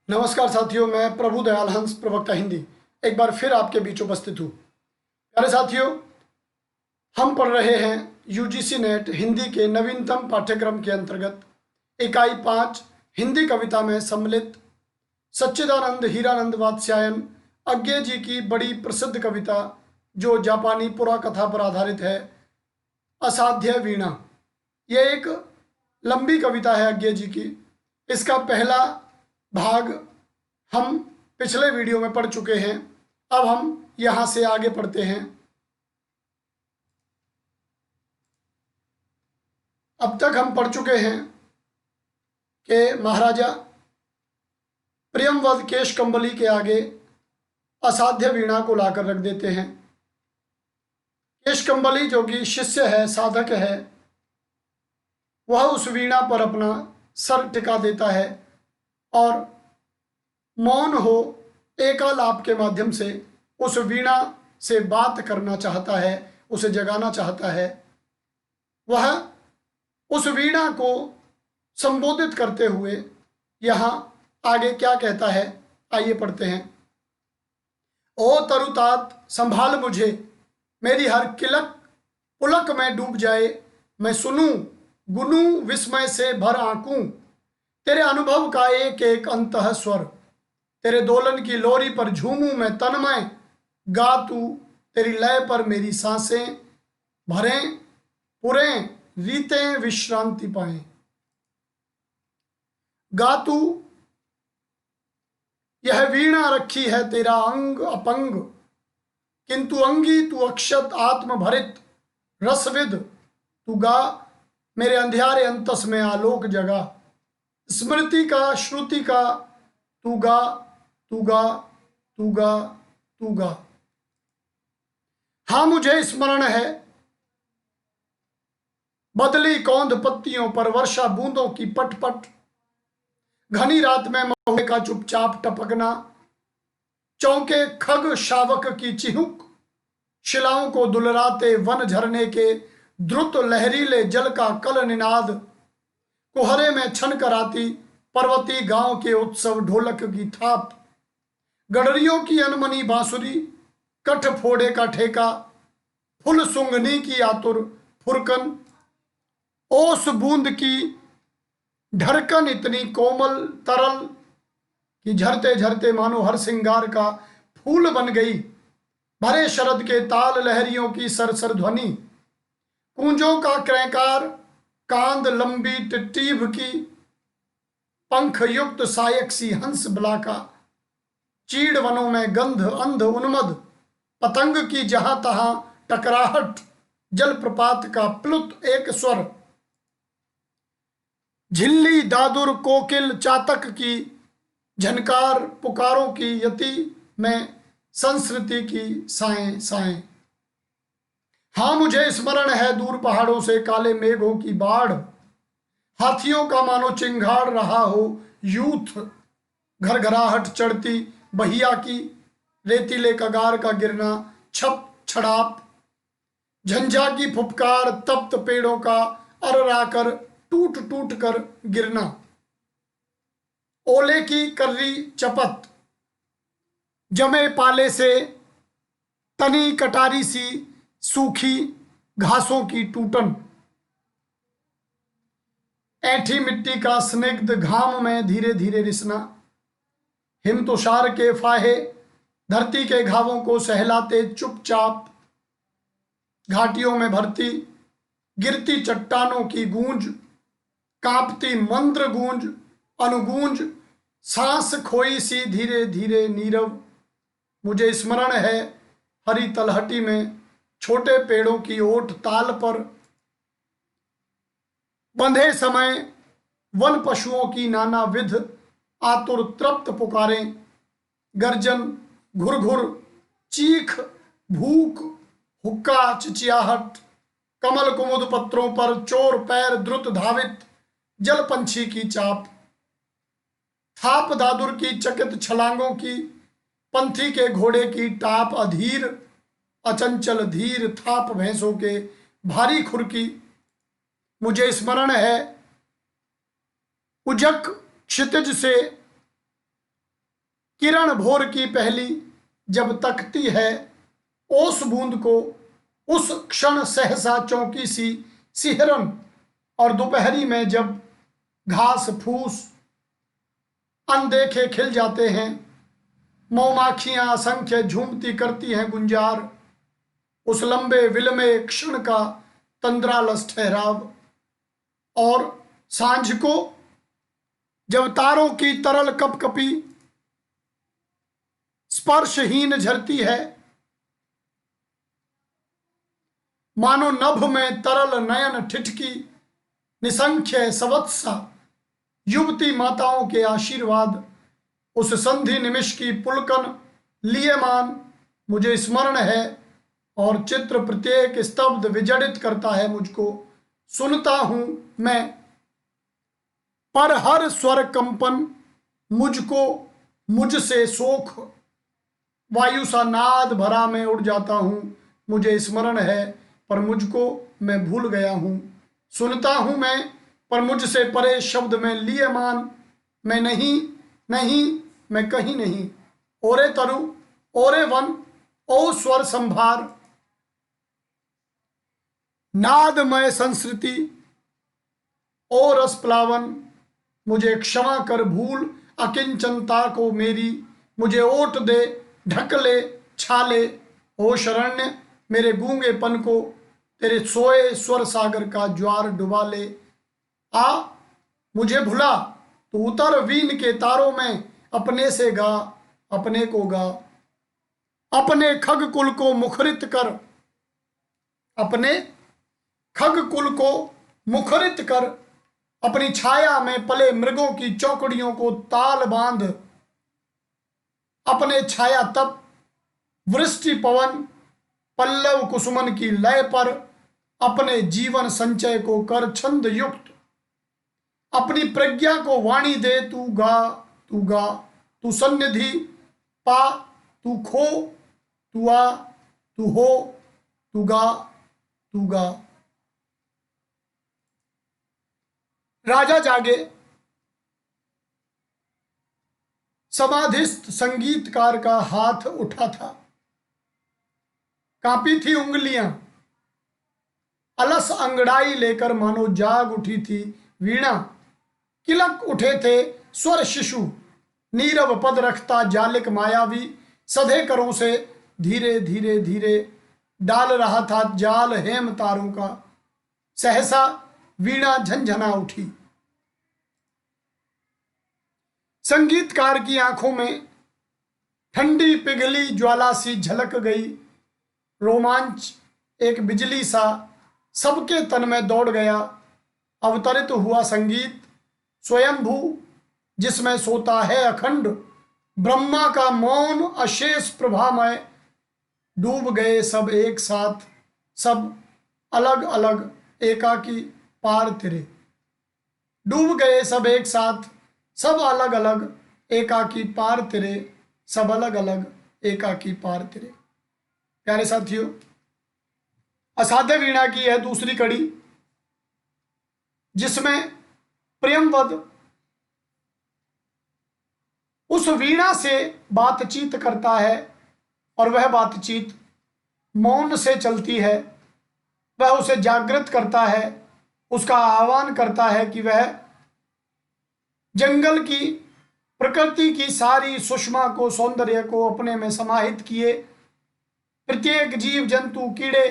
नमस्कार साथियों, मैं प्रभु दयाल हंस प्रवक्ता हिंदी एक बार फिर आपके बीच उपस्थित हूँ। प्यारे साथियों, हम पढ़ रहे हैं यूजीसी नेट हिंदी के नवीनतम पाठ्यक्रम के अंतर्गत इकाई 5 हिंदी कविता में सम्मिलित सच्चिदानंद हीरानंद वात्स्यायन अज्ञे जी की बड़ी प्रसिद्ध कविता जो जापानी पुराकथा पर आधारित है, असाध्य वीणा। यह एक लंबी कविता है अज्ञे जी की। इसका पहला भाग हम पिछले वीडियो में पढ़ चुके हैं। अब हम यहां से आगे पढ़ते हैं। अब तक हम पढ़ चुके हैं कि महाराजा प्रियमवद केश कंबली के आगे असाध्य वीणा को लाकर रख देते हैं। केश कंबली जो कि शिष्य है, साधक है, वह उस वीणा पर अपना सर टिका देता है और मौन हो एकालाप के माध्यम से उस वीणा से बात करना चाहता है, उसे जगाना चाहता है। वह उस वीणा को संबोधित करते हुए यहाँ आगे क्या कहता है, आइए पढ़ते हैं। ओ तरुतात संभाल मुझे, मेरी हर किलक पुलक में डूब जाए, मैं सुनूं गुनूं विस्मय से भर आंकूं, तेरे अनुभव का एक एक अंतः स्वर, तेरे दोलन की लोरी पर झूमूं मैं तन्मय, गा तू तेरी लय पर मेरी सांसें भरें पुरें रीतें विश्रांति पाएं। गा तू यह वीणा रखी है तेरा अंग अपंग, किंतु अंगी तू अक्षत आत्म भरित रसविद, तू गा मेरे अंधियारे अंतस में आलोक जगा, स्मृति का श्रुति का तू गा तू गा तू गा तू गा। हाँ मुझे स्मरण है बदली कौंध पत्तियों पर वर्षा बूंदों की पटपट, घनी रात में महुए का चुपचाप टपकना, चौके खग शावक की चिहुक, शिलाओं को दुलराते वन झरने के द्रुत लहरीले जल का कल निनाद, कुहरे में छन कराती पर्वती गांव के उत्सव ढोलक की थाप, गडरियों की अनमनी बांसुरी, कठ फोड़े का ठेका, फुल सुंगनी की आतुर फुरकन, ओस बूंद की ढरकन इतनी कोमल तरल कि झरते झरते मानो हर सिंगार का फूल बन गई, भरे शरद के ताल लहरियों की सरसर ध्वनि, कूंजों का क्रैकार, कांद लंबी टिट्टीभ की, पंख युक्त सायक सी हंस बलाका, चीड़ वनों में गंध अंध उन्मद, पतंग की जहां तहां टकराहट, जलप्रपात का प्लुत एक स्वर, झिल्ली दादुर कोकिल चातक की झनकार, पुकारों की यति में संस्कृति की साएं साएं। हाँ मुझे स्मरण है दूर पहाड़ों से काले मेघों की बाढ़, हाथियों का मानो चिंगाड़ रहा हो यूथ, घरघराहट चढ़ती बहिया की, रेतीले कगार का गिरना छप छड़ाप, झंझा की फुफकार, तप्त पेड़ों का अर्राकर टूट टूट कर गिरना, ओले की कर्री चपत, जमे पाले से तनी कटारी सी सूखी घासों की टूटन, ऐठी मिट्टी का स्निग्ध घाम में धीरे धीरे रिसना, हिम तुषार के फाहे धरती के घावों को सहलाते चुपचाप, घाटियों में भरती गिरती चट्टानों की गूंज, कांपती मंद्र गूंज अनुगूंज, सांस खोई सी धीरे धीरे नीरव। मुझे स्मरण है हरी तलहटी में छोटे पेड़ों की ओट ताल पर बंधे समय वन पशुओं की नाना विध आतुर तृप्त पुकारें, गर्जन घुरघुर चीख भूख हुक्का चिचियाहट, कमल कुमुद पत्रों पर चोर पैर द्रुत धावित, जल पंछी की चाप, थाप दादुर की चकित छलांगों की, पंथी के घोड़े की टाप अधीर अचंचल धीर, थाप भैंसों के भारी खुरकी। मुझे स्मरण है उजक क्षितिज से किरण भोर की पहली जब तकती है ओस बूंद को, उस क्षण सहसा चौंकी सी सिहरन। और दोपहरी में जब घास फूस अनदेखे खिल जाते हैं, मौमाखियां असंख्य झूमती करती हैं गुंजार, उस लंबे विलंबे क्षण का तंद्रालस ठहराव। और सांझ को जब तारों की तरल कपकपी स्पर्शहीन झरती है, मानो नभ में तरल नयन ठिठकी निसंख्य सवत्सा युवती माताओं के आशीर्वाद, उस संधि निमिष की पुलकन लियमान मुझे स्मरण है। और चित्र प्रत्येक स्तब्ध विजड़ित करता है मुझको, सुनता हूं मैं, पर हर स्वर कंपन मुझको मुझसे सोख, वायु सा नाद भरा मैं उड़ जाता हूं, मुझे स्मरण है पर मुझको मैं भूल गया हूं। सुनता हूं मैं पर मुझसे परे शब्द में लियमान, मैं नहीं नहीं मैं कहीं नहीं। ओरे तरु ओरे वन ओ स्वर संभार, नादमय संस्कृति ओ रस प्लावन, मुझे क्षमा कर भूल अकिंचनता को मेरी, मुझे ओट दे ढक ले छाले, ओ शरण्य मेरे गूंगेपन को तेरे सोए स्वर सागर का ज्वार डुबा ले। आ मुझे भुला तो उतर वीण के तारों में, अपने से गा अपने को गा, अपने खग कुल को मुखरित कर, अपने खग कुल को मुखरित कर, अपनी छाया में पले मृगों की चौकड़ियों को ताल बांध, अपने छाया तप वृष्टि पवन पल्लव कुसुमन की लय पर, अपने जीवन संचय को कर छंद युक्त, अपनी प्रज्ञा को वाणी दे तू गा तू गा, तू सन्निधि पा तू खो, तू आ तू हो, तू गा तू गा। राजा जागे। समाधिस्थ संगीतकार का हाथ उठा था, कांपी थी उंगलियां, अलस अंगड़ाई लेकर मानो जाग उठी थी वीणा, किलक उठे थे स्वर शिशु, नीरव पद रखता जालिक मायावी, सधे करों से धीरे धीरे धीरे डाल रहा था जाल हेम तारों का। सहसा वीणा झंझना उठी। संगीतकार की आंखों में ठंडी पिघली ज्वाला सी झलक गई, रोमांच एक बिजली सा सबके तन में दौड़ गया। अवतरित हुआ संगीत स्वयंभू, जिसमें सोता है अखंड ब्रह्मा का मौन अशेष प्रभामय। डूब गए सब एक साथ, सब अलग अलग एकाकी पार तेरे, डूब गए सब एक साथ, सब अलग अलग एकाकी पार तेरे, सब अलग अलग एकाकी पार तेरे। प्यारे साथियों, असाध्य वीणा की यह दूसरी कड़ी, जिसमें प्रेमवद उस वीणा से बातचीत करता है और वह बातचीत मौन से चलती है। वह उसे जागृत करता है, उसका आह्वान करता है कि वह जंगल की प्रकृति की सारी सुषमा को, सौंदर्य को अपने में समाहित किए, प्रत्येक जीव जंतु कीड़े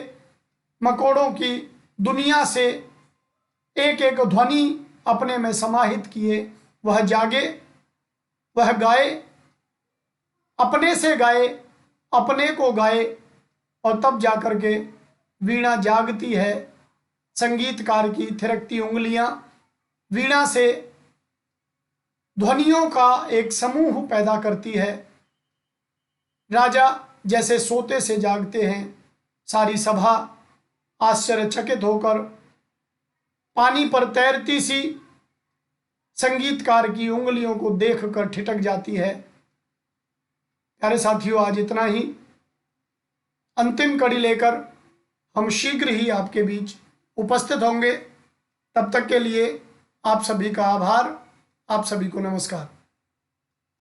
मकोड़ों की दुनिया से एक एक ध्वनि अपने में समाहित किए वह जागे, वह गाए, अपने से गाए, अपने को गाए, और तब जाकर के वीणा जागती है। संगीतकार की थिरकती उंगलियां वीणा से ध्वनियों का एक समूह पैदा करती है। राजा जैसे सोते से जागते हैं, सारी सभा आश्चर्यचकित होकर पानी पर तैरती सी संगीतकार की उंगलियों को देखकर ठिठक जाती है। प्यारे साथियों, आज इतना ही। अंतिम कड़ी लेकर हम शीघ्र ही आपके बीच उपस्थित होंगे। तब तक के लिए आप सभी का आभार, आप सभी को नमस्कार।